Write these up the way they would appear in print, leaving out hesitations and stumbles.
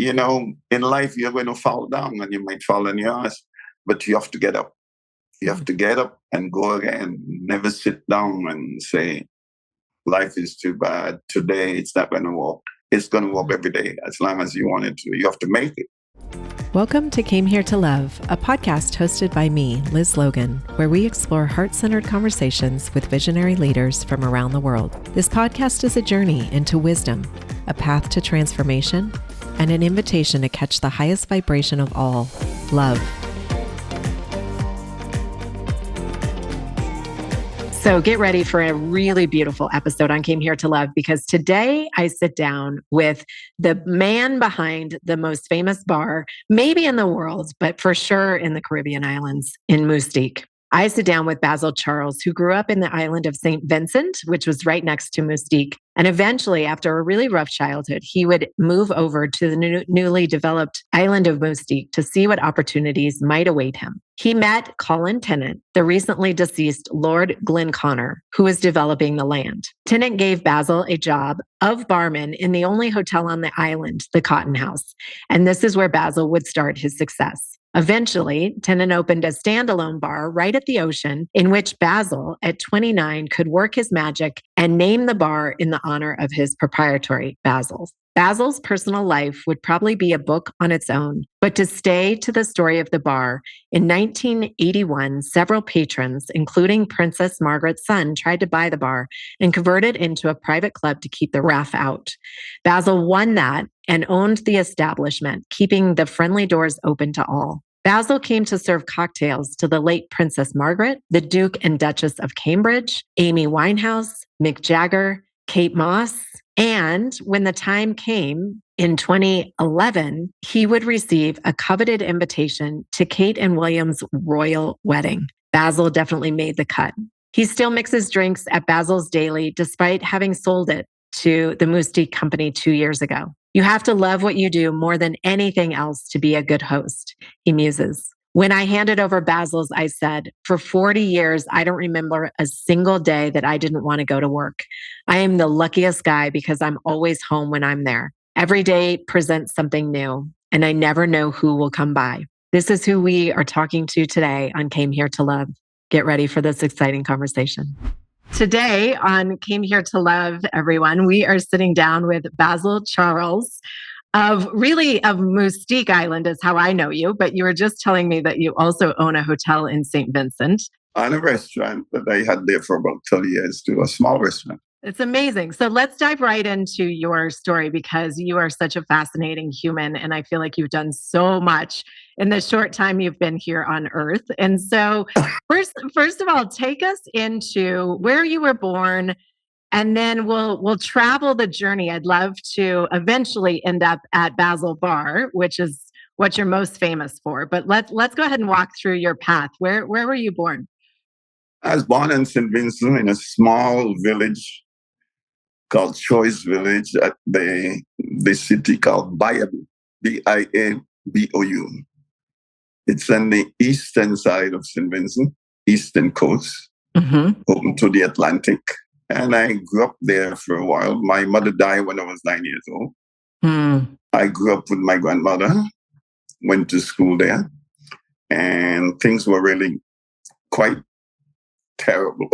in life, you're going to fall down and you might fall on your ass, but you have to get up. You have to get up and go again. Never sit down and say, life is too bad. Today, it's not going to work. It's going to work every day as long as you want it to. You have to make it. Welcome to Came Here to Love, a podcast hosted by me, Liz Logan, where we explore heart-centered conversations with visionary leaders from around the world. This podcast is a journey into wisdom, a path to transformation, and an invitation to catch the highest vibration of all, love. So get ready for a really beautiful episode on Came Here to Love, because today I sit down with the man behind the most famous bar, maybe in the world, but for sure in the Caribbean islands, in Mustique. I sit down with Basil Charles, who grew up in the island of St. Vincent, which was right next to Mustique. And eventually, after a really rough childhood, he would move over to the newly developed island of Mustique to see what opportunities might await him. He met Colin Tennant, the recently deceased Lord Glenconner, who was developing the land. Tennant gave Basil a job of barman in the only hotel on the island, the Cotton House. And this is where Basil would start his success. Eventually, Tennant opened a standalone bar right at the ocean in which Basil, at 29, could work his magic and name the bar in the honor of his proprietary Basil's. Basil's personal life would probably be a book on its own, but to stay to the story of the bar, in 1981, several patrons, including Princess Margaret's son, tried to buy the bar and convert it into a private club to keep the wrath out. Basil won that and owned the establishment, keeping the friendly doors open to all. Basil came to serve cocktails to the late Princess Margaret, the Duke and Duchess of Cambridge, Amy Winehouse, Mick Jagger, Kate Moss, and when the time came in 2011, he would receive a coveted invitation to Kate and William's royal wedding. Basil definitely made the cut. He still mixes drinks at Basil's Daily, despite having sold it to the Mustique company 2 years ago. You have to love what you do more than anything else to be a good host, he muses. When I handed over Basil's, I said, for 40 years, I don't remember a single day that I didn't want to go to work. I am the luckiest guy because I'm always home when I'm there. Every day presents something new, and I never know who will come by. This is who we are talking to today on Came Here to Love. Get ready for this exciting conversation. Today on Came Here to Love, everyone, we are sitting down with Basil Charles of Mustique Island is how I know you, but you were just telling me that you also own a hotel in St. Vincent. And a restaurant that I had there for about 30 years too, a small restaurant. It's amazing. So let's dive right into your story, because you are such a fascinating human. And I feel like you've done so much in the short time you've been here on Earth. And so first of all, take us into where you were born, and then we'll travel the journey. I'd love to eventually end up at Basil Bar, which is what you're most famous for. But let's go ahead and walk through your path. Where were you born? I was born in St. Vincent in a small village called Choice Village at the city called Biabou, Biabou. It's on the eastern side of St. Vincent, eastern coast, open to the Atlantic. And I grew up there for a while. My mother died when I was 9 years old. I grew up with my grandmother, went to school there, and things were really quite terrible.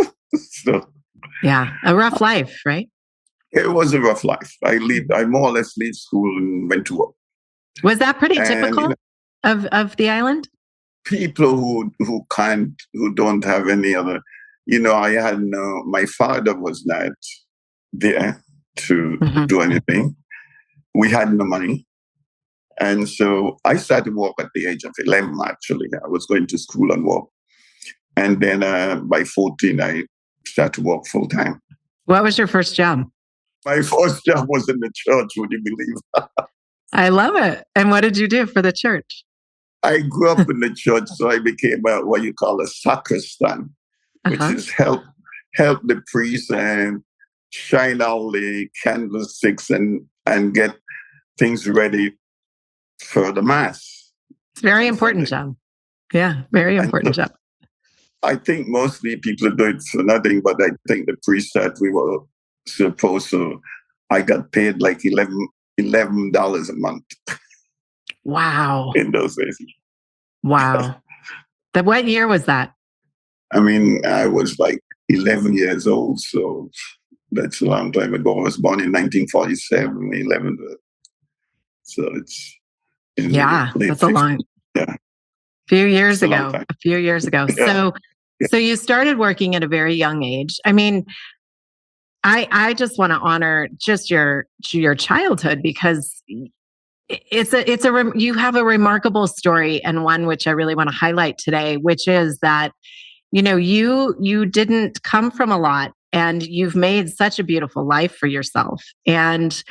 Yeah, a rough life, right? It was a rough life. I more or less leave school and went to work. Was that pretty typical of the island? People who don't have any other, I had my father was not there to do anything. We had no money. And so I started work at the age of 11, actually. I was going to school and work. And then by 14, I started to work full time. What was your first job? My first job was in the church, would you believe? I love it. And what did you do for the church? I grew up in the church, so I became what you call a sacristan, which is help the priest and shine all the candlesticks and get things ready for the mass. It's a very important job. Yeah, very important job. I think mostly people do it for nothing, but I think the priest said we were supposed to. I got paid like $11 a month. Wow. in those days. Wow. What year was that? I mean, I was like 11 years old, so that's a long time ago. I was born in 1947, 11. So it's in the late that's a 50s. long Yeah, few years it's a long ago. time. A few years ago. Yeah. So you started working at a very young age. I mean, I just want to honor just your childhood because you have a remarkable story and one which I really want to highlight today, which is that you didn't come from a lot and you've made such a beautiful life for yourself. And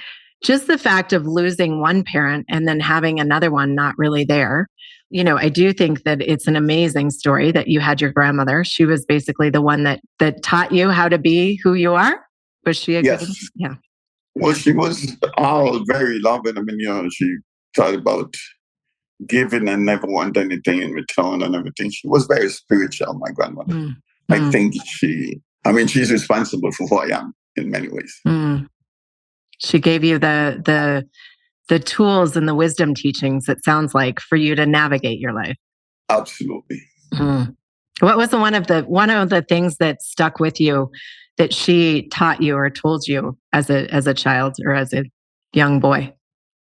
just the fact of losing one parent and then having another one not really there. I do think that it's an amazing story that you had your grandmother. She was basically the one that taught you how to be who you are. Was she a good one? Yes. Yeah. Well, she was all very loving. I mean, she thought about giving and never want anything in return and everything. She was very spiritual, my grandmother. Mm. I think she's responsible for who I am in many ways. Mm. She gave you the tools and the wisdom teachings, it sounds like, for you to navigate your life. Absolutely. Mm. What was one of the things that stuck with you that she taught you or told you as a child or as a young boy?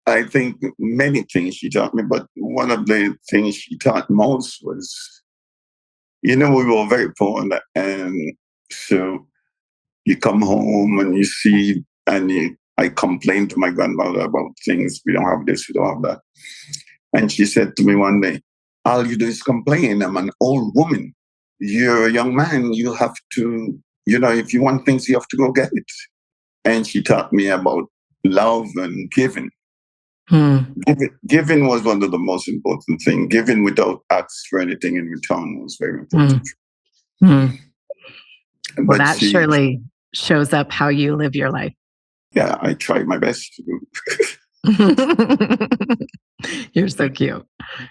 I think many things she taught me, but one of the things she taught most was, we were very poor, and so you come home and you see, and I complained to my grandmother about things. We don't have this, we don't have that. And she said to me one day, all you do is complain. I'm an old woman. You're a young man. You have to, if you want things, you have to go get it. And she taught me about love and giving. Giving was one of the most important things. Giving without asking for anything in return was very important. Well, that surely shows up how you live your life. Yeah, I try my best to do. You're so cute.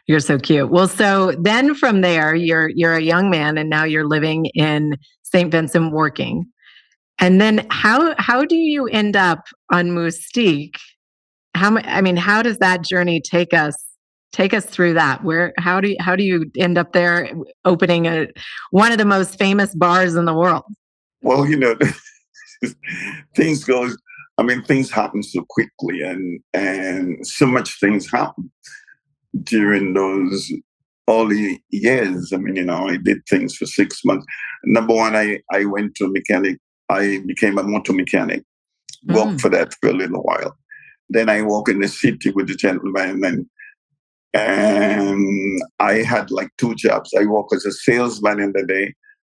You're so cute. Well, so then from there, you're a young man, and now you're living in St. Vincent working. And then how do you end up on Mustique? How does that journey take us through that? How do you end up there opening one of the most famous bars in the world? Well, things happen so quickly, and so much things happen during those early years. I did things for 6 months. Number one, I went to a mechanic. I became a motor mechanic, worked for that for a little while. Then I worked in the city with the gentleman, and I had like 2 jobs. I worked as a salesman in the day,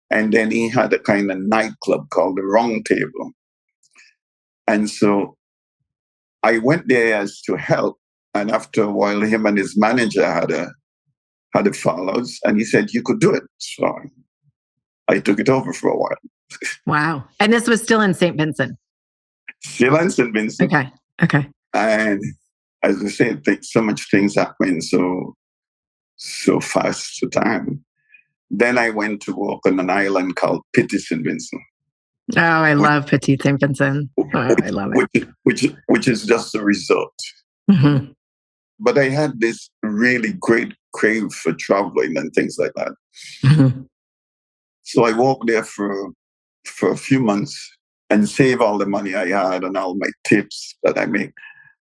and then he had a kind of nightclub called the Round Table. And so I went there as to help. And after a while, him and his manager had a fallouts, and he said, you could do it. So I took it over for a while. Wow. And this was still in St. Vincent? Still in St. Vincent. Okay. And as I said, so much things happened so fast to time. Then I went to work on an island called Petit St. Vincent. Oh, I love Petit St. Vincent. Oh, I love it. Which is just a resort. Mm-hmm. But I had this really great crave for traveling and things like that. Mm-hmm. So I worked there for a few months and saved all the money I had and all my tips that I made.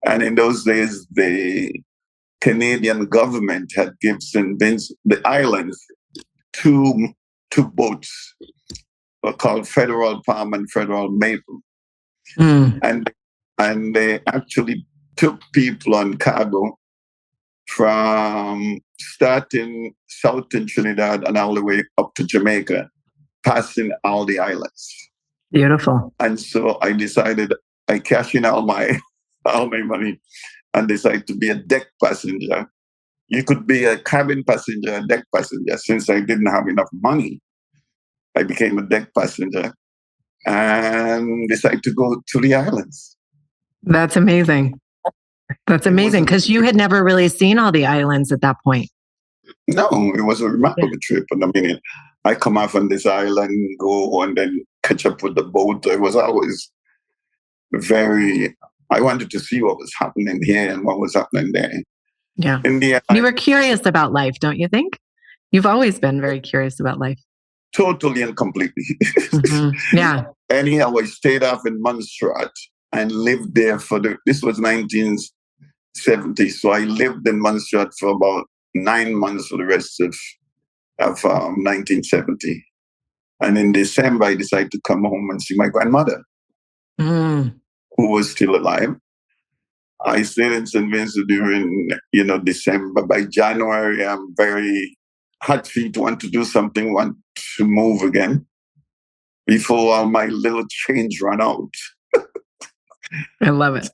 And in those days, the Canadian government had given St. Vincent, the islands, two boats called Federal Palm and Federal Maple. And they actually took people on cargo from starting south in Trinidad and all the way up to Jamaica, passing all the islands. Beautiful. And so I decided I cashed in all my money and decided to be a deck passenger. You could be a cabin passenger, a deck passenger. Since I didn't have enough money, I became a deck passenger and decided to go to the islands. That's amazing. That's amazing because you had never really seen all the islands at that point. No, it was a remarkable trip. And I come off on this island, go and then catch up with the boat. It was always I wanted to see what was happening here and what was happening there. Yeah. In the You were curious about life, don't you think? You've always been very curious about life. Totally and completely. Yeah. Anyhow, I stayed off in Montserrat and lived there this was 1970. So I lived in Montserrat for about 9 months for the rest of 1970. And in December, I decided to come home and see my grandmother, who was still alive. I stayed in St. Vincent during, December. By January, I'm very hot feet, want to do something, want to move again before all my little change run out. I love it.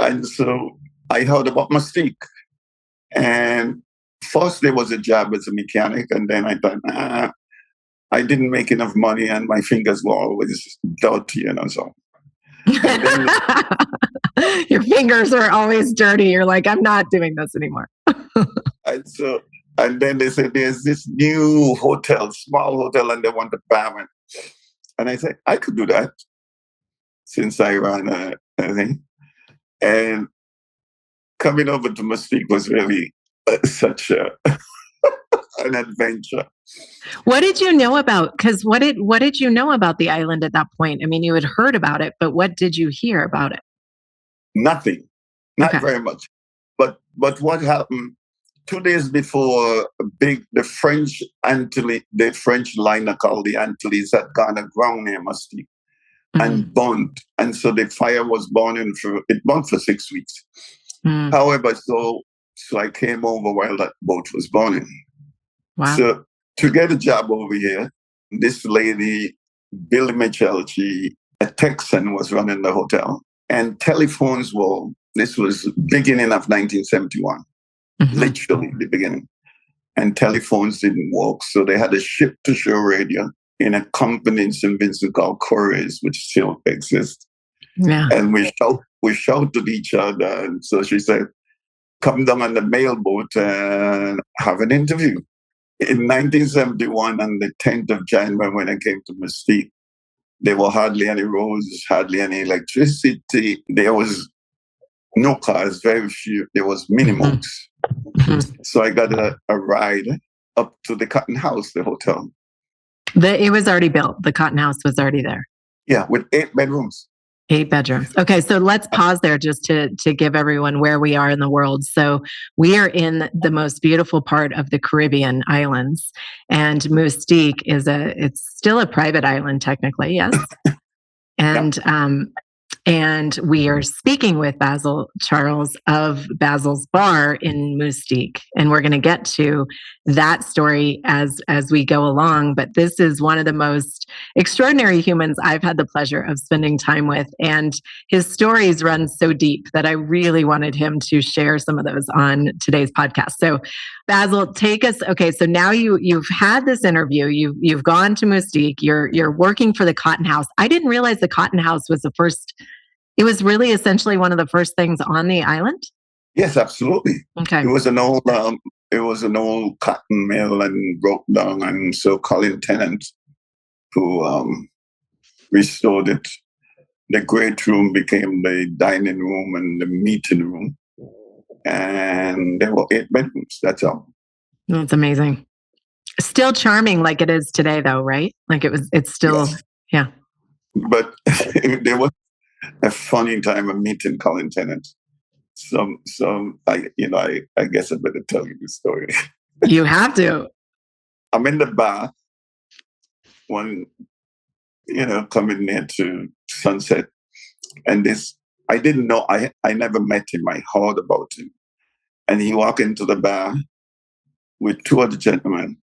And so I heard about Mustique. And first there was a job as a mechanic. And then I thought, I didn't make enough money and my fingers were always dirty, so. Then, your fingers are always dirty. You're like, I'm not doing this anymore. and then they said, there's this new hotel, small hotel, and they want a barman. And I said, I could do that since I ran a thing. And coming over to Mustique was really such an adventure. What did you know about? Because what did you know about the island at that point? I mean, you had heard about it, but what did you hear about it? Nothing, not very much. But what happened 2 days before? The French liner called the Antilles had gone aground near Mustique and burned, and so the fire was burning it burned for 6 weeks. However, so I came over while that boat was burning. Wow. So to get a job over here, this lady, Billy Mitchell, a Texan, was running the hotel. And telephones this was beginning of 1971, literally the beginning. And telephones didn't work. So they had a ship-to-shore radio in a company in St. Vincent called Couriers, which still exists. Yeah. And we shouted each other. And so she said, come down on the mailboat and have an interview. In 1971, on the 10th of January, when I came to Mustique, there were hardly any roads, hardly any electricity. There was no cars, very few. There was minimums. So I got a ride up to the Cotton House, the hotel. It was already built. The Cotton House was already there. Yeah, with 8 bedrooms. 8 bedrooms. Okay, so let's pause there just to give everyone where we are in the world. So we are in the most beautiful part of the Caribbean islands, and Mustique it's still a private island technically, yes. And and we are speaking with Basil Charles of Basil's Bar in Mustique, and we're going to get to that story as we go along. But this is one of the most extraordinary humans I've had the pleasure of spending time with, and his stories run so deep that I really wanted him to share some of those on today's podcast. So, Basil, take us. Okay, so now you've had this interview. You've gone to Mustique. You're working for the Cotton House. I didn't realize the Cotton House was the first. It was really essentially one of the first things on the island? Yes, absolutely. Okay. It was an old cotton mill and broke down, and so Colin Tennant, who restored it, the great room became the dining room and the meeting room, and there were 8 bedrooms. That's all. That's amazing. Still charming like it is today, though, right? Like it's still, yeah. But there was a funny time of meeting Colin Tennant. I guess I better tell you the story. You have to. I'm in the bar coming near to Sunset, and I didn't know, I never met him. I heard about him, and he walked into the bar with 2 other gentlemen,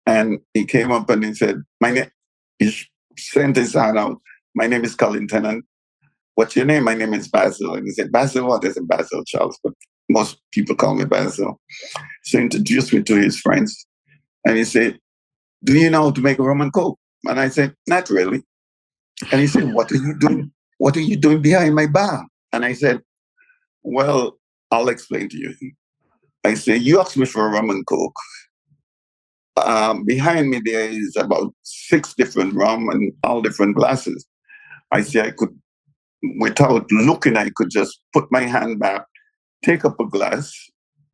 and he came up and he said, he sent his hand out. My name is Colin Tennant. What's your name? My name is Basil. And he said, Basil what? I said, Basil Charles, but most people call me Basil. So he introduced me to his friends. And he said, do you know how to make a rum and coke? And I said, not really. And he said, what are you doing? What are you doing behind my bar? And I said, well, I'll explain to you. I said, you asked me for a rum and coke. Behind me there is about 6 different rum and all different glasses. I said I could, without looking, I could just put my hand back, take up a glass,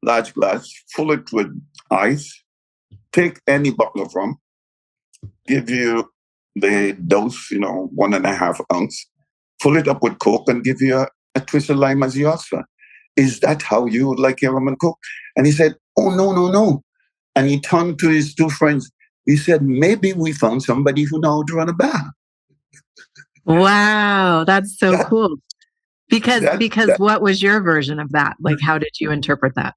large glass, fill it with ice, take any bottle of rum, give you the dose, 1.5 ounce, fill it up with Coke and give you a twist of lime as your offer. Is that how you would like your rum and Coke? And he said, oh, no, no, no. And he turned to his two friends. He said, maybe we found somebody who knows how to run a bar. Wow, that's so cool. Because that, what was your version of that? Like, how did you interpret that?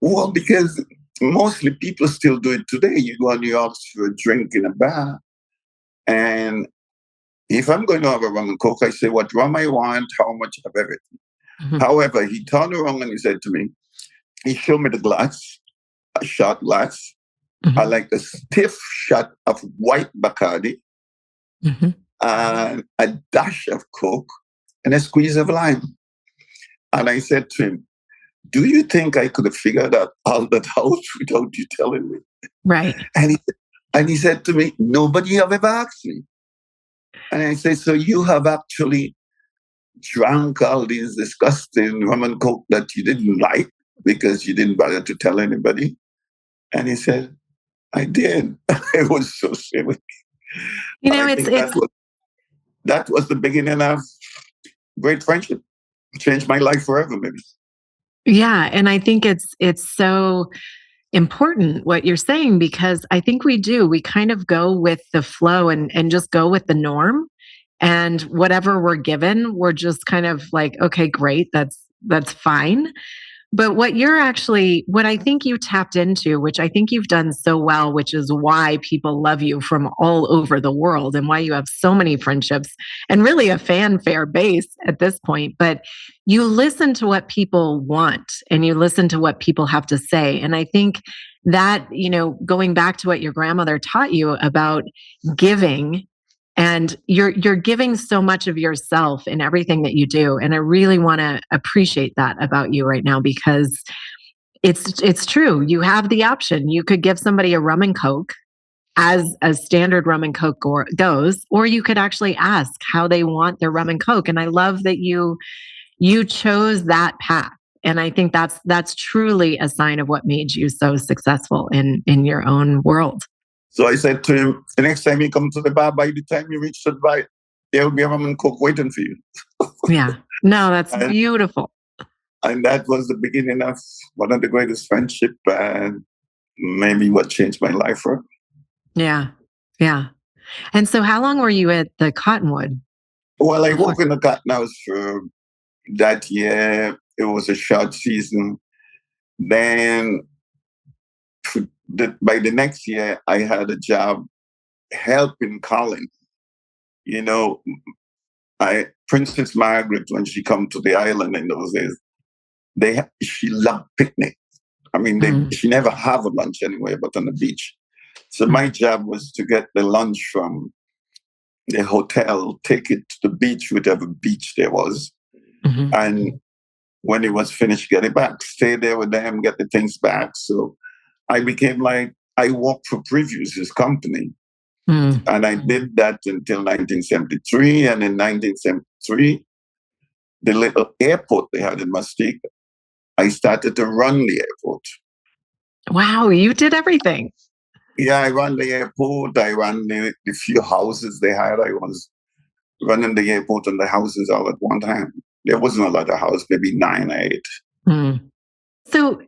Well, because mostly people still do it today. You go and you ask for a drink in a bar. And if I'm going to have a rum and Coke, I say what rum I want, how much of everything. Mm-hmm. However, he turned around and he said to me, he showed me the glass, a shot glass. Mm-hmm. I like a stiff shot of white Bacardi, mm-hmm. and a dash of Coke and a squeeze of lime. And I said to him, do you think I could have figured out all that out without you telling me? Right. And he said to me, nobody have ever asked me. And I said, so you have actually drank all these disgusting rum and Coke that you didn't like because you didn't bother to tell anybody? And he said, I did. It was so silly. That was the beginning of great friendship. Changed my life forever, maybe. Yeah. And I think it's so important what you're saying, because I think we kind of go with the flow and just go with the norm, and whatever we're given, we're just kind of like, okay, great. That's fine. But what I think you tapped into, which I think you've done so well, which is why people love you from all over the world and why you have so many friendships and really a fanfare base at this point. But you listen to what people want and you listen to what people have to say. And I think that, going back to what your grandmother taught you about giving, and you're giving so much of yourself in everything that you do. And I really want to appreciate that about you right now, because it's true. You have the option. You could give somebody a rum and Coke as a standard rum and Coke goes, or you could actually ask how they want their rum and Coke. And I love that you chose that path. And I think that's truly a sign of what made you so successful in your own world. So I said to him, the next time you come to the bar, by the time you reach the bar, there will be a rum and Coke waiting for you. Yeah. No, that's beautiful. And that was the beginning of one of the greatest friendships and maybe what changed my life forever. Yeah. Yeah. And so how long were you at the Cottonwood? Well, I worked in the Cotton House for that year. It was a short season. Then by the next year, I had a job helping Colin. Princess Margaret, when she come to the island in those days, she loved picnic. I mean, she never have a lunch anywhere but on the beach. So my job was to get the lunch from the hotel, take it to the beach, whatever beach there was, and when it was finished, get it back. Stay there with them, get the things back. So I became I worked for Previews, his company. And I did that until 1973. And in 1973, the little airport they had in Mustique, I started to run the airport. Wow, you did everything. Yeah, I ran the airport. I ran the few houses they had. I was running the airport and the houses all at one time. There wasn't a lot of houses, maybe 9 or 8. So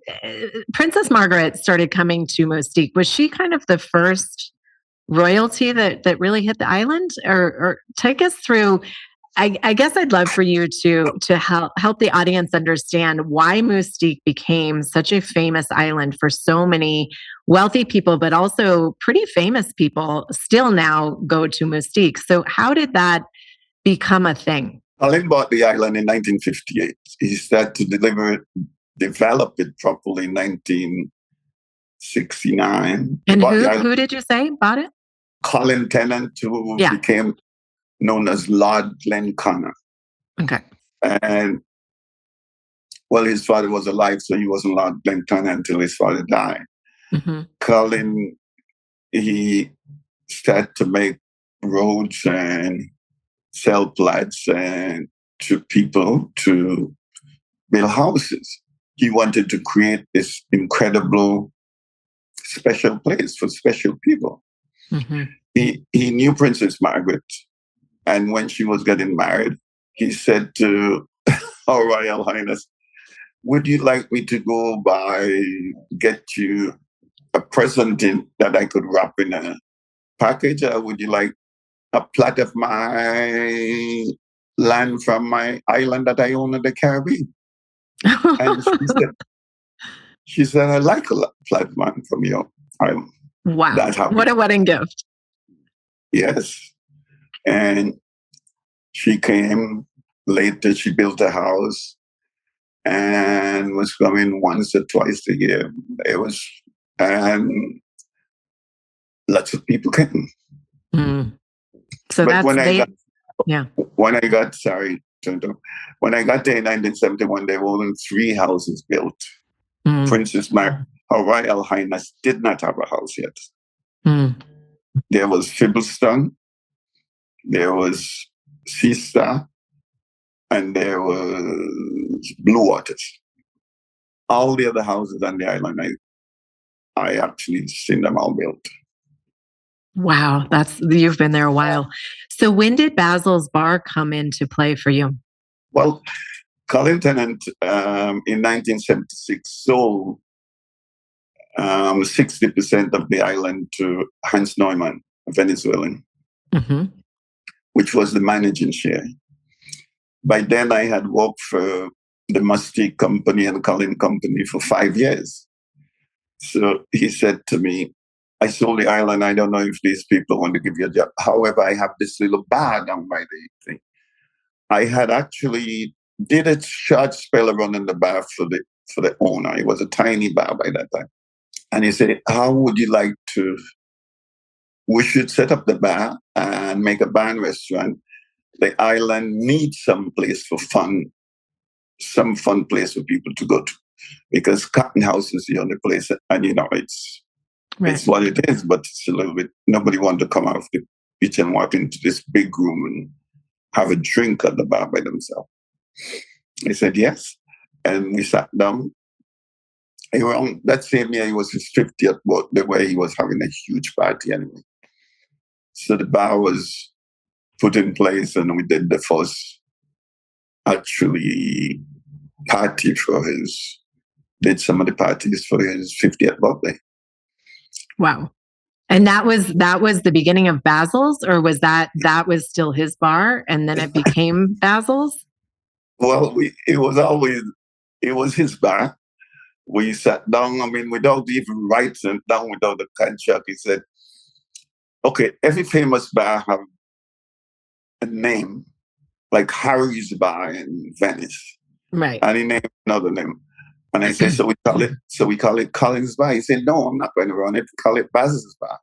Princess Margaret started coming to Mustique. Was she kind of the first royalty that really hit the island? Or take us through, I guess I'd love for you to help the audience understand why Mustique became such a famous island for so many wealthy people, but also pretty famous people still now go to Mustique. So how did that become a thing? Colin bought the island in 1958. He started to develop it properly in 1969. And who did you say bought it? Colin Tennant, who became known as Lord Glenconner. Okay. And, well, his father was alive, so he wasn't Lord Glenconner until his father died. Colin, he started to make roads and sell plats and to people to build houses. He wanted to create this incredible special place for special people. Mm-hmm. He knew Princess Margaret. And when she was getting married, he said to Her Royal Highness, would you like me to get you a present that I could wrap in a package? Or would you like a plot of my land from my island that I own in the Caribbean? And she said, I like a plot of land from your island. Wow. That's how what a wedding gift. Yes. And she came later, she built a house and was coming once or twice a year. And lots of people came. Mm. So but when I got there in 1971, there were only 3 houses built. Mm. Princess Margaret, Her Royal Highness, did not have a house yet. Mm. There was Fibbleston, there was Seastar, and there was Blue Waters. All the other houses on the island, I actually seen them all built. Wow, you've been there a while. So when did Basil's Bar come into play for you? Well, Colin Tennant in 1976 sold 60% of the island to Hans Neumann, a Venezuelan, mm-hmm. which was the managing share. By then, I had worked for the Mustique company and Colin company for 5 years. So he said to me, I sold the island. I don't know if these people want to give you a job. However, I have this little bar down by the thing. I had actually did a short spell around in the bar for the owner. It was a tiny bar by that time. And he said, how would you like we should set up the bar and make a bar and restaurant. The island needs some place for fun, some fun place for people to go to. Because Cotton House is the only place, and it's what it is, but it's a little bit, nobody wanted to come out of the beach and walk into this big room and have a drink at the bar by themselves. He said yes, and we sat down. Around that same year, it was his 50th birthday, where he was having a huge party anyway. So the bar was put in place, and we did the first actually party did some of the parties for his 50th birthday. Wow. And that was the beginning of Basil's, or was that was still his bar and then it became Basil's? Well, it was his bar. We sat down, without even writing down, without the contract. He said, okay, every famous bar have a name, like Harry's Bar in Venice. Right. And he named another name. And I said, so we call it Colin's Bar. He said, no, I'm not going to run it. Call it Basil's Bar.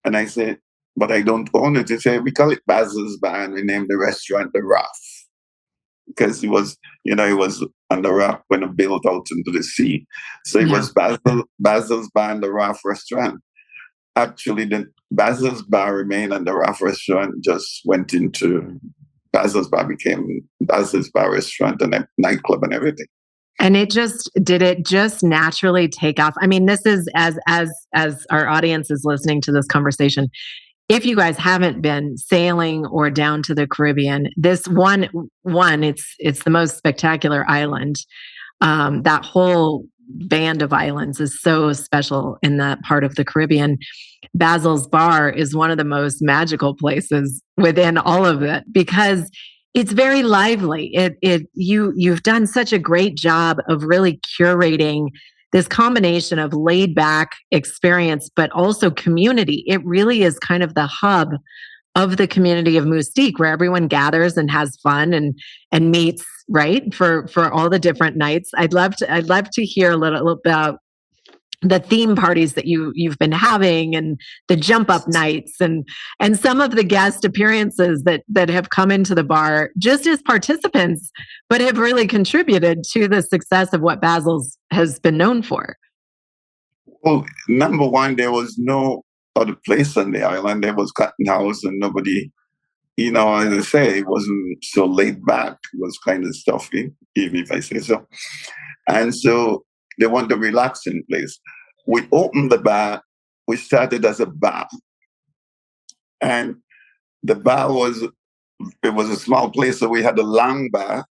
And I said, but I don't own it. He said, we call it Basil's Bar, and we named the restaurant The Raft. Because he was on the Raft when it built out into the sea. So it was Basil's Bar and The Raft restaurant. Actually, the Basil's Bar remained, and the Raft restaurant just went into Basil's Bar, became Basil's Bar restaurant and a nightclub and everything. And did it just naturally take off? This is as our audience is listening to this conversation. If you guys haven't been sailing or down to the Caribbean, this one, it's the most spectacular island. That whole band of islands is so special in that part of the Caribbean. Basil's Bar is one of the most magical places within all of it because it's very lively. You've done such a great job of really curating this combination of laid back experience, but also community. It really is kind of the hub of the community of Mustique, where everyone gathers and has fun and meets, right? For all the different nights. I'd love to hear a little about the theme parties that you've been having and the jump up nights and some of the guest appearances that have come into the bar just as participants, but have really contributed to the success of what Basil's has been known for. Well, number one, there was no other place on the island. There was Cotton House, and nobody, as I say, it wasn't so laid back. It was kind of stuffy, even if I say so. And so they want a relaxing place. We opened the bar. We started as a bar. And the bar was a small place, so we had a long bar,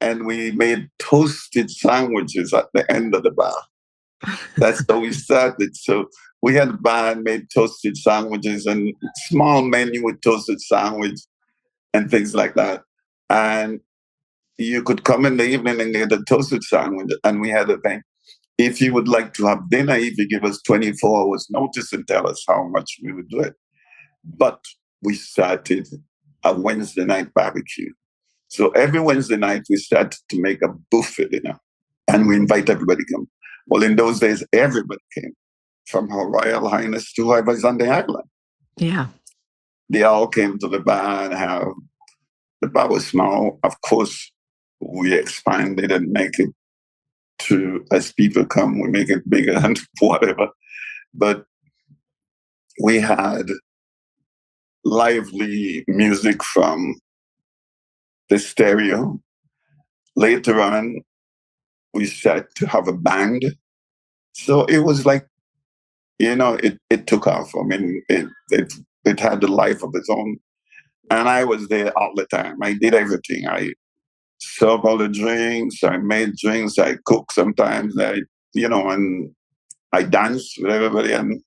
and we made toasted sandwiches at the end of the bar. That's how we started. So we had a bar and made toasted sandwiches and small menu with toasted sandwich and things like that. And you could come in the evening and get a toasted sandwich, and we had a thing. If you would like to have dinner, if you give us 24 hours notice and tell us how much, we would do it. But we started a Wednesday night barbecue. So every Wednesday night, we started to make a buffet dinner, and we invite everybody to come. Well, in those days, everybody came, from Her Royal Highness to whoever's on the island. Yeah. They all came to the bar and have, the bar was small. Of course, we expanded and make it to, as people come, we make it bigger and whatever. But we had lively music from the stereo. Later on, we started to have a band. So it was like, it took off. I mean, it had the life of its own. And I was there all the time. I did everything. I served all the drinks. I made drinks. I cooked sometimes. And I danced with everybody. And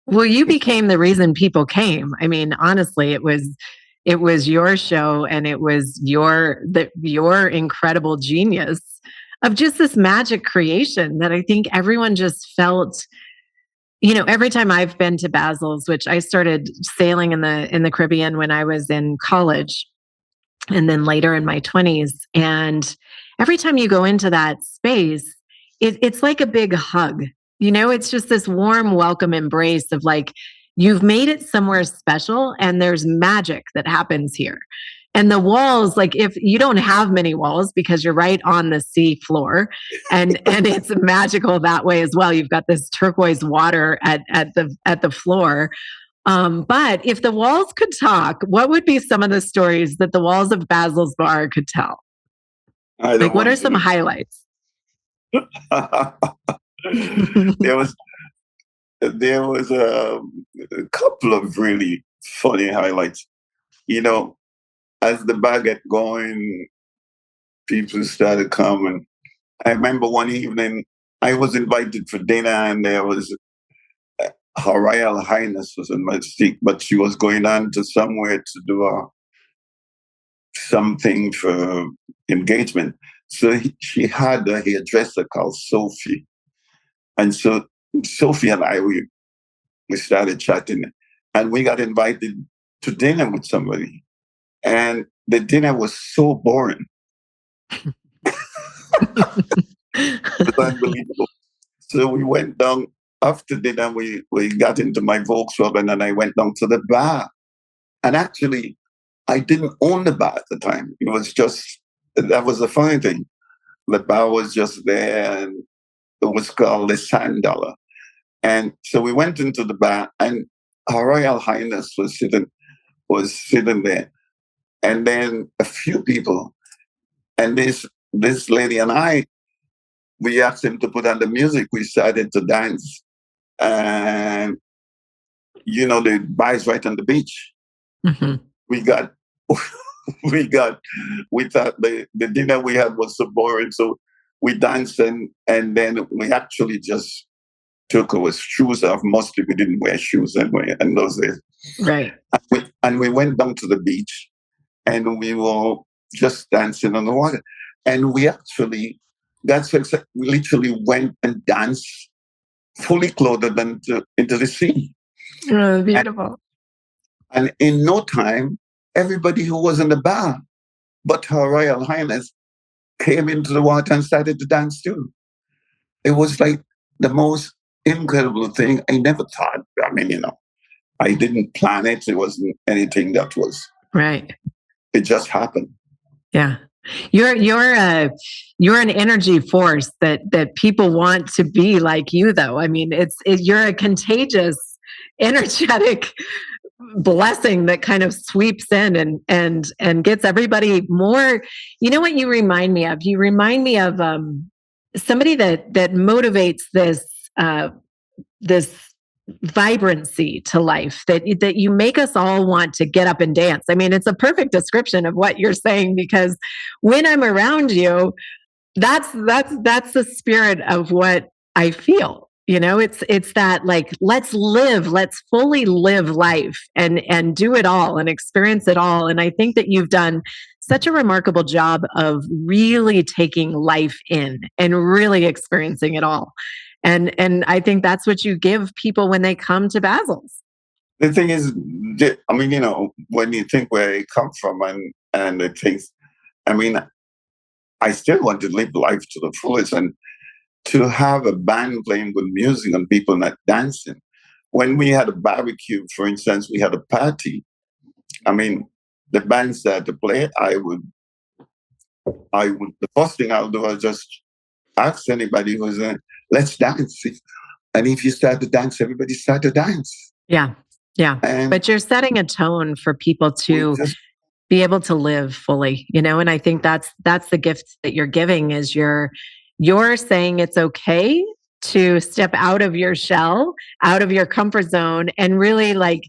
well, you became the reason people came. I mean, honestly, it was your show, and it was your incredible genius of just this magic creation that I think everyone just felt. Every time I've been to Basil's, which I started sailing in the Caribbean when I was in college, and then later in my 20s, and every time you go into that space, it's like a big hug. It's just this warm welcome embrace of like, you've made it somewhere special, and there's magic that happens here. And the walls, like, if you don't have many walls because you're right on the sea floor, and it's magical that way as well. You've got this turquoise water at the floor. But if the walls could talk, what would be some of the stories that the walls of Basil's Bar could tell? Like, what are some highlights? There was a couple of really funny highlights. As the bar got going, people started coming. I remember one evening I was invited for dinner, and there was Her Royal Highness was in Mustique, but she was going on to somewhere to do something for engagement. So she had a hairdresser called Sophie. And so Sophie and I, we started chatting, and we got invited to dinner with somebody. And the dinner was so boring. It was unbelievable. So we went down after dinner. We got into my Volkswagen, and I went down to the bar. And actually, I didn't own the bar at the time. It was just, that was the funny thing. The bar was just there, and it was called the Sand Dollar. And so we went into the bar, and Her Royal Highness was sitting there. And then a few people, and this lady and I, we asked him to put on the music. We started to dance. And, the bar's right on the beach. Mm-hmm. We thought the dinner we had was so boring. So we danced, and then we actually just took our shoes off. Mostly we didn't wear shoes anyway in those days. Right. And we went down to the beach, and we were just dancing on the water. And we actually, we literally went and danced fully clothed into the sea. Oh, beautiful. And in no time, everybody who was in the bar, but Her Royal Highness, came into the water and started to dance too. It was like the most incredible thing. I never thought, I didn't plan it. It wasn't anything that was right. It just happened. Yeah. You're an energy force that people want to be like you, though. I mean, you're a contagious, energetic blessing that kind of sweeps in and gets everybody more. You know what you remind me of? You remind me of somebody that motivates this vibrancy to life, that you make us all want to get up and dance. I mean, it's a perfect description of what you're saying, because when I'm around you, that's the spirit of what I feel. It's that, like, let's fully live life and do it all and experience it all. And I think that you've done such a remarkable job of really taking life in and really experiencing it all. And I think that's what you give people when they come to Basil's. The thing is, I mean, when you think where I come from and the things, I mean, I still want to live life to the fullest, and to have a band playing good music and people not dancing. When we had a barbecue, for instance, we had a party. I mean, the band started to play. The first thing I'll do is just ask anybody who's in, let's dance. And if you start to dance, everybody start to dance. Yeah. Yeah. But you're setting a tone for people to be able to live fully, and I think that's the gift that you're giving, is you're saying it's okay to step out of your shell, out of your comfort zone, and really, like,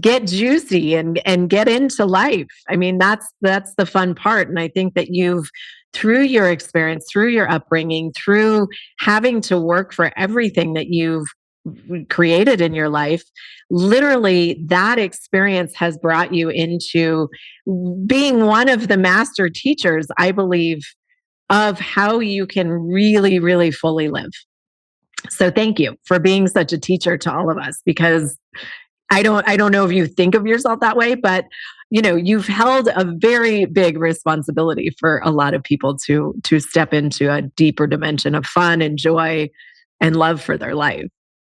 get juicy and get into life. I mean, that's the fun part. And I think that you've, through your experience, through your upbringing, through having to work for everything that you've created in your life, literally that experience has brought you into being one of the master teachers, I believe, of how you can really, really fully live. So thank you for being such a teacher to all of us, because I don't know if you think of yourself that way, but you've held a very big responsibility for a lot of people to step into a deeper dimension of fun and joy and love for their life.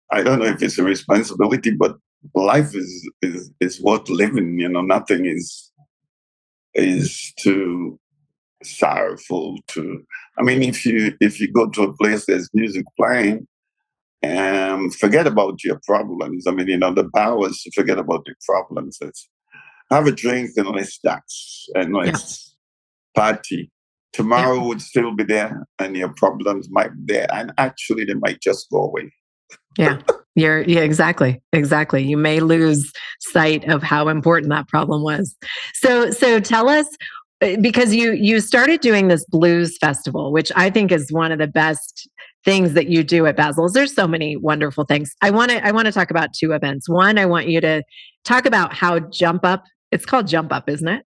I don't know if it's a responsibility, but life is worth living. Nothing is too sorrowful to. I mean, if you go to a place there's music playing, forget about your problems. I mean, the powers to forget about your problems. It's have a drink and let's dance and let's party. Tomorrow would still be there, and your problems might be there, and actually they might just go away. Yeah, exactly. You may lose sight of how important that problem was. So tell us, because you started doing this blues festival, which I think is one of the best things that you do at Basil's. There's so many wonderful things. I want to talk about two events. One, I want you to talk about how Jump Up. It's called Jump Up, isn't it?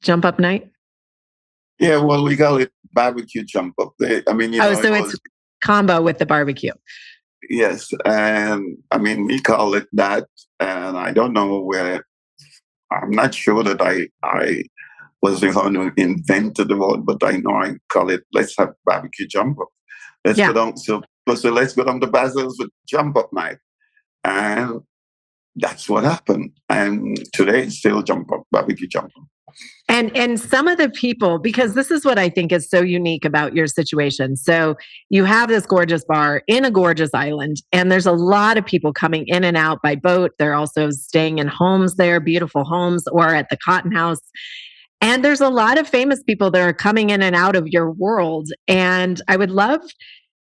Jump Up Night. Yeah, well, we call it barbecue Jump Up. I mean, so it's combo with the barbecue. Yes, and I mean, we call it that, and I don't know where. I'm not sure that I was the one who invented the word, but I know I call it. Let's have barbecue Jump Up. Let's go down. So let's go down to Basil's with Jump Up Night, and that's what happened. And today it's still Jump Up, barbecue Jump Up. And some of the people, because this is what I think is so unique about your situation. So you have this gorgeous bar in a gorgeous island, and there's a lot of people coming in and out by boat. They're also staying in homes there, beautiful homes, or at the Cotton House. And there's a lot of famous people that are coming in and out of your world. And I would love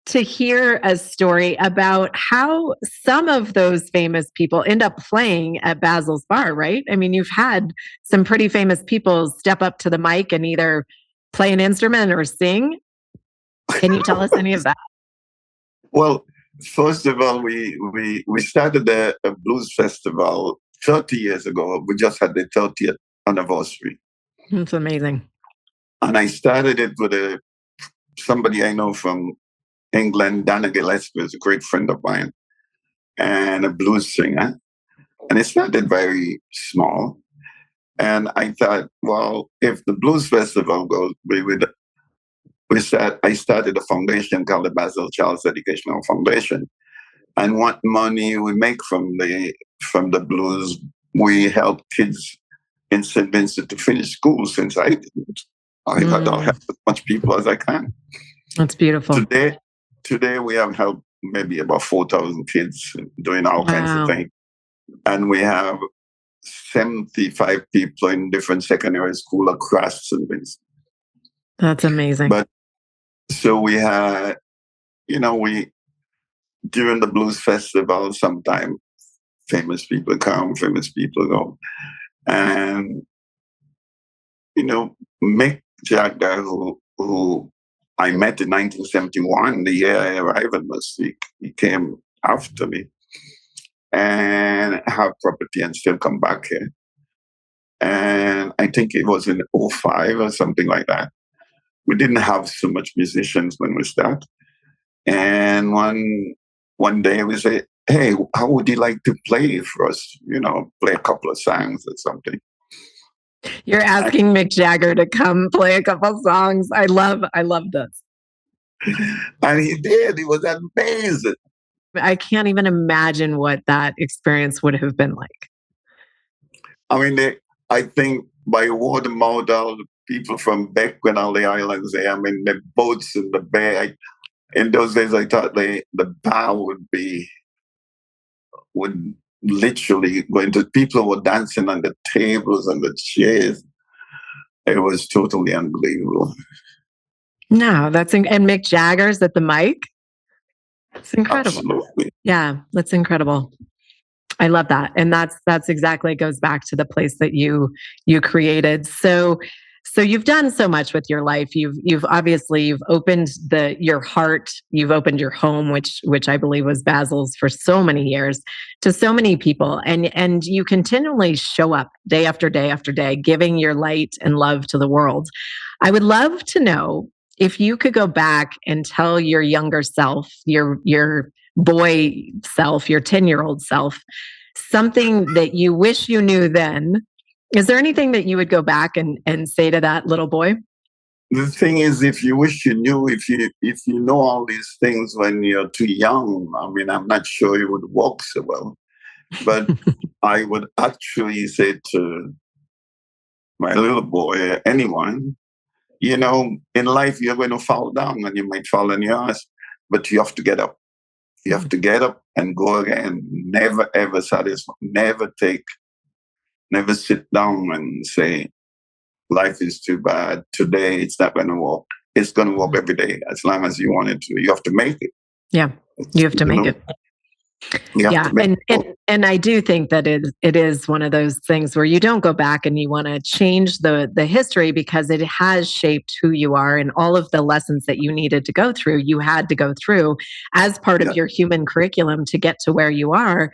to hear a story about how some of those famous people end up playing at Basil's bar, right? I mean, you've had some pretty famous people step up to the mic and either play an instrument or sing. Can you tell us any of that? Well, first of all, we started a blues festival 30 years ago. We just had the 30th anniversary. That's amazing. And I started it with somebody I know from England. Dana Gillespie is a great friend of mine and a blues singer. And it started very small. And I thought, well, if the blues festival goes, I started a foundation called the Basil Charles Educational Foundation. And what money we make from the blues, we help kids in St. Vincent to finish school, since I didn't. I thought I'll help as much people as I can. That's beautiful. Today we have helped maybe about 4,000 kids doing all kinds of things. And we have 75 people in different secondary school across St. Vincent. That's amazing. But so we had, during the blues festival, sometime famous people come, famous people go. And, Mick Jagger, who I met in 1971, the year I arrived at Mustique, he came after me and have property and still come back here. And I think it was in '05 or something like that. We didn't have so much musicians when we started. And one day we said, hey, how would you like to play for us? Play a couple of songs or something. You're asking Mick Jagger to come play a couple songs. I love this. And he did. It was amazing. I can't even imagine what that experience would have been like. I mean, I think by word of mouth, all the people from Beck and all the islands there, I mean, the boats in the bay. In those days, I thought the bar would literally go into, people were dancing on the tables and the chairs. It was totally unbelievable. No, and Mick Jagger's at the mic. It's incredible. Absolutely. Yeah, that's incredible. I love that. And that's exactly goes back to the place that you created. So you've done so much with your life. You've obviously opened your heart, you've opened your home, which I believe was Basil's for so many years, to so many people. And you continually show up day after day after day, giving your light and love to the world. I would love to know if you could go back and tell your younger self, your boy self, your 10-year-old self, something that you wish you knew then. Is there anything that you would go back and say to that little boy? The thing is, if you wish you knew, if you know all these things when you're too young, I mean, I'm not sure you would walk so well. But I would actually say to my little boy, anyone, in life you're going to fall down and you might fall on your ass, but you have to get up. You have to get up and go again. Never, ever satisfy. Never sit down and say, life is too bad. Today, it's not going to work. It's going to work every day as long as you want it to. You have to make it. Yeah, you have to make it. Yeah, and I do think that it is one of those things where you don't go back and you want to change the history, because it has shaped who you are, and all of the lessons that you needed to go through, you had to go through as part of your human curriculum to get to where you are.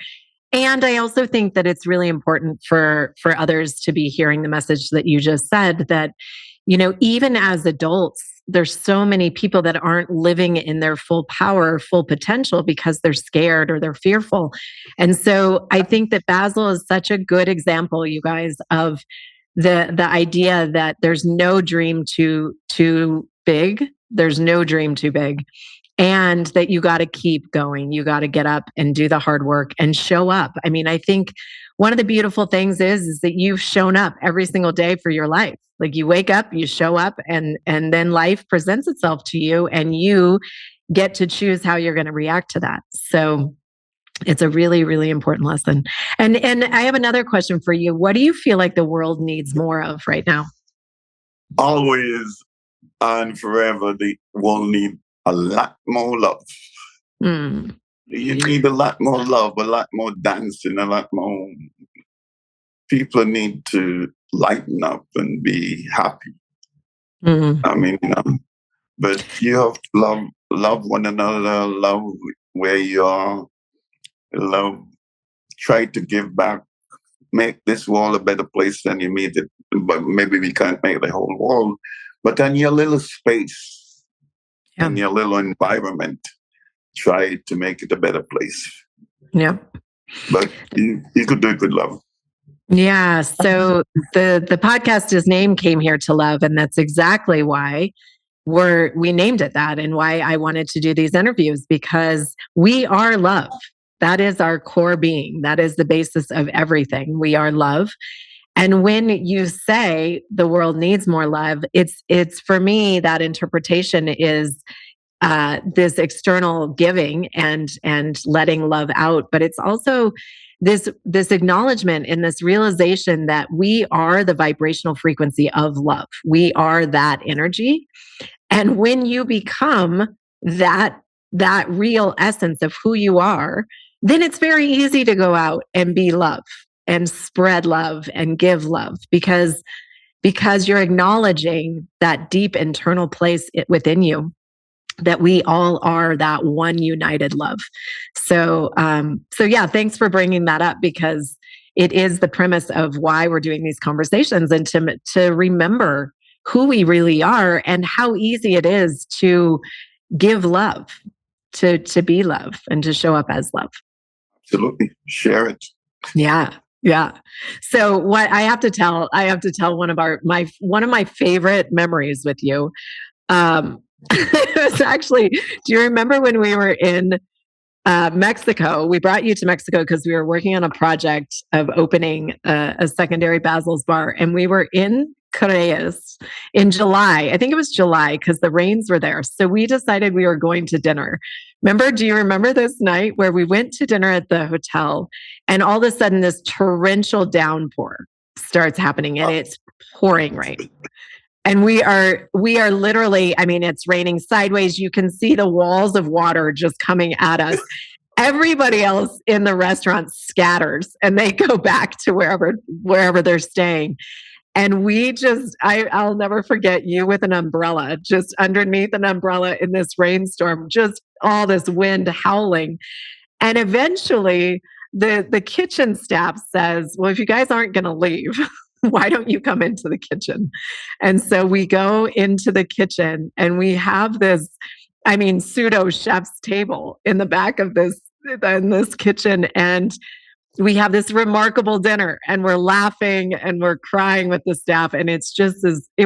And I also think that it's really important for others to be hearing the message that you just said, that, even as adults, there's so many people that aren't living in their full power, full potential, because they're scared or they're fearful. And so I think that Basil is such a good example, you guys, of the idea that there's no dream too big. There's no dream too big. And that you got to keep going. You got to get up and do the hard work and show up. I mean, I think one of the beautiful things is that you've shown up every single day for your life. Like, you wake up, you show up, and then life presents itself to you, and you get to choose how you're going to react to that. So it's a really, really important lesson. And I have another question for you. What do you feel like the world needs more of right now? Always and forever, the world needs a lot more love. You need a lot more love, a lot more dancing, a lot more. People need to lighten up and be happy. I mean, but you have to love one another, love where you are, try to give back, make this world a better place than you made it. But maybe we can't make the whole world, but in your little space, in your little environment, try to make it a better place. Yeah. But you could do it with love. Yeah. So the podcast's name came here to love, and that's exactly why we named it that, and why I wanted to do these interviews, because we are love. That is our core being. That is the basis of everything. We are love. And when you say the world needs more love, it's for me, that interpretation is this external giving and letting love out, but it's also this acknowledgement and this realization that we are the vibrational frequency of love. We are that energy. And when you become that real essence of who you are, then it's very easy to go out and be love and spread love and give love because you're acknowledging that deep internal place within you that we all are that one united love. So yeah, thanks for bringing that up because it is the premise of why we're doing these conversations and to remember who we really are and how easy it is to give love, to be love and to show up as love. Absolutely. Share it. Yeah. Yeah. So what I have to tell one of my favorite memories with you. It was actually, do you remember when we were in Mexico? We brought you to Mexico because we were working on a project of opening a secondary Basil's bar. And we were in Corrales in July. I think it was July because the rains were there. So we decided we were going to dinner. Do you remember this night where we went to dinner at the hotel and all of a sudden this torrential downpour starts happening and it's pouring rain. And we are literally, I mean, it's raining sideways. You can see the walls of water just coming at us. Everybody else in the restaurant scatters and they go back to wherever they're staying. And I'll never forget you with an umbrella, just underneath an umbrella in this rainstorm, just all this wind howling. And eventually the kitchen staff says, well, if you guys aren't going to leave, why don't you come into the kitchen? And so we go into the kitchen and we have this, pseudo chef's table in the back of this kitchen. And we have this remarkable dinner and we're laughing and we're crying with the staff. And it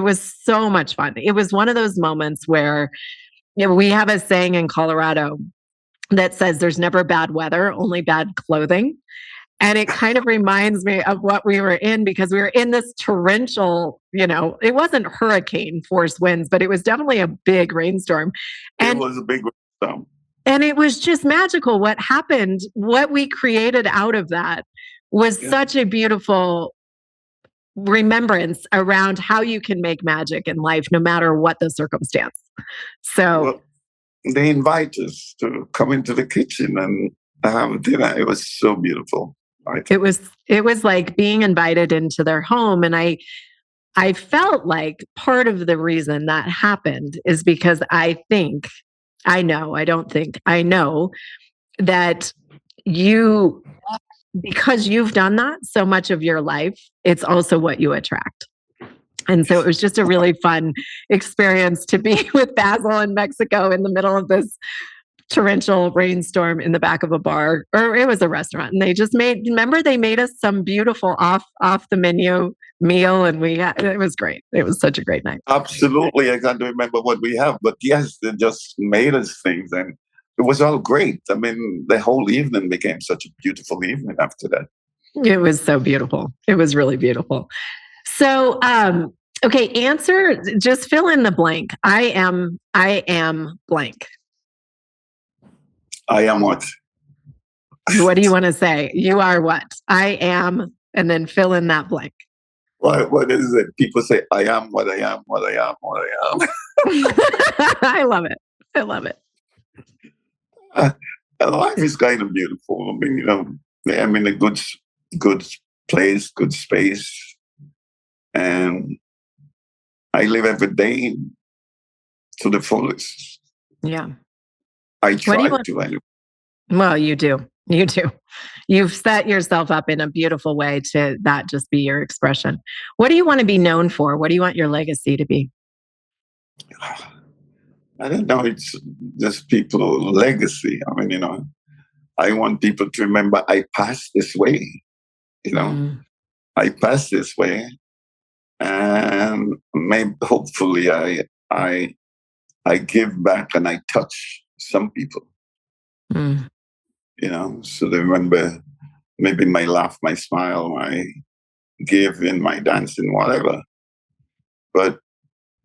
was so much fun. It was one of those moments where, we have a saying in Colorado that says there's never bad weather, only bad clothing. And it kind of reminds me of what we were in because we were in this torrential, it wasn't hurricane force winds, but it was definitely a big rainstorm. And it was a big rainstorm. And it was just magical. What happened, what we created out of that was such a beautiful remembrance around how you can make magic in life, no matter what the circumstance. So they invite us to come into the kitchen and have dinner. It was so beautiful. It was like being invited into their home. And I felt like part of the reason that happened is because I know that because you've done that so much of your life, it's also what you attract. And so it was just a really fun experience to be with Basil in Mexico in the middle of this torrential rainstorm in the back of a bar, or it was a restaurant. And they made us some beautiful off the menu meal. And it was great. It was such a great night. Absolutely. I can't remember what we have, but yes, they just made us things and it was all great. The whole evening became such a beautiful evening after that. It was so beautiful. It was really beautiful. So, okay, just fill in the blank. I am blank. I am what? What do you want to say? You are what? I am, and then fill in that blank. What is it? People say, I am what I am, what I am, what I am. I love it. I love it. Life is kind of beautiful. I'm in a good place, good space. And I live every day to the fullest. Yeah. I try to. Anyway. Well, you do. You do. You've set yourself up in a beautiful way to that just be your expression. What do you want to be known for? What do you want your legacy to be? I don't know. It's just people's legacy. I want people to remember I passed this way. I passed this way. And hopefully I give back and I touch some people. So they remember maybe my laugh, my smile, my giving, my dancing, whatever. But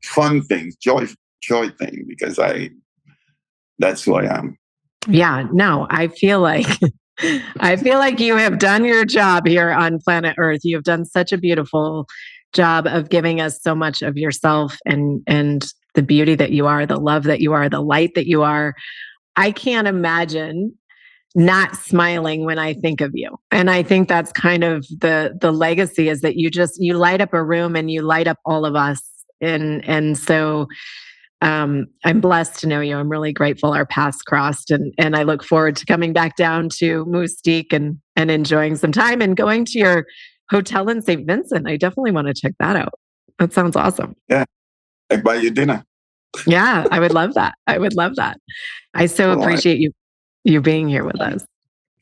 fun things, joy thing, because that's who I am. Yeah, no, I feel like I feel like you have done your job here on planet Earth. You have done such a beautiful job of giving us so much of yourself and the beauty that you are, the love that you are, the light that you are. I can't imagine not smiling when I think of you. And I think that's kind of the legacy, is that you light up a room and you light up all of us. And so I'm blessed to know you. I'm really grateful our paths crossed, and I look forward to coming back down to Mustique and enjoying some time and going to your hotel in St. Vincent. I definitely want to check that out. That sounds awesome. Yeah. I buy you dinner. Yeah, I would love that. I would love that. I so appreciate you being here with us.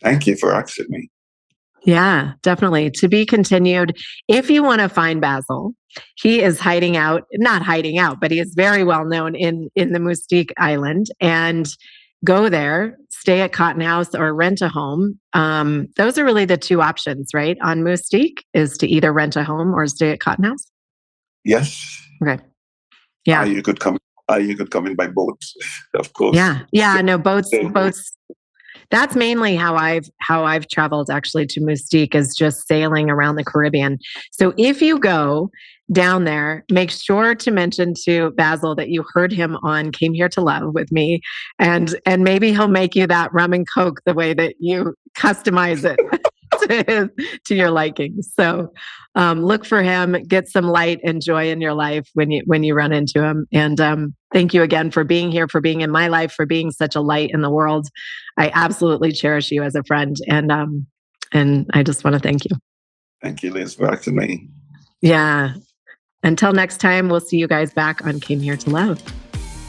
Thank you for asking me. Yeah, definitely. To be continued. If you want to find Basil, he is not hiding out, but he is very well known in the Mustique Island. And go there, stay at Cotton House, or rent a home. Those are really the two options, right? On Mustique is to either rent a home or stay at Cotton House. Yes. Okay. Yeah. You could come in by boat, of course. Yeah. Yeah. No, boats. That's mainly how I've traveled actually to Mustique, is just sailing around the Caribbean. So if you go down there, make sure to mention to Basil that you heard him on Came Here to Love with me, and maybe he'll make you that rum and coke the way that you customize it to your liking. So look for him, get some light and joy in your life when you run into him. And thank you again for being here, for being in my life, for being such a light in the world. I absolutely cherish you as a friend, and I just want to thank you. Thank you, Liz, for asking me. Yeah. Until next time, we'll see you guys back on Came Here to Love.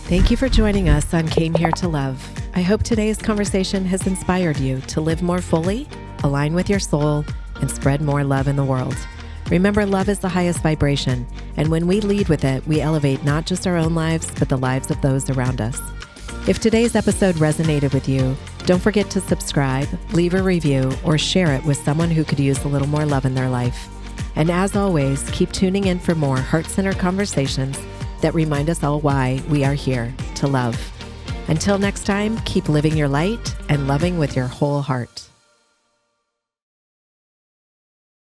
Thank you for joining us on Came Here to Love. I hope today's conversation has inspired you to live more fully, align with your soul, and spread more love in the world. Remember, love is the highest vibration, and when we lead with it, we elevate not just our own lives, but the lives of those around us. If today's episode resonated with you, don't forget to subscribe, leave a review, or share it with someone who could use a little more love in their life. And as always, keep tuning in for more heart-centered conversations that remind us all why we are here to love. Until next time, keep living your light and loving with your whole heart.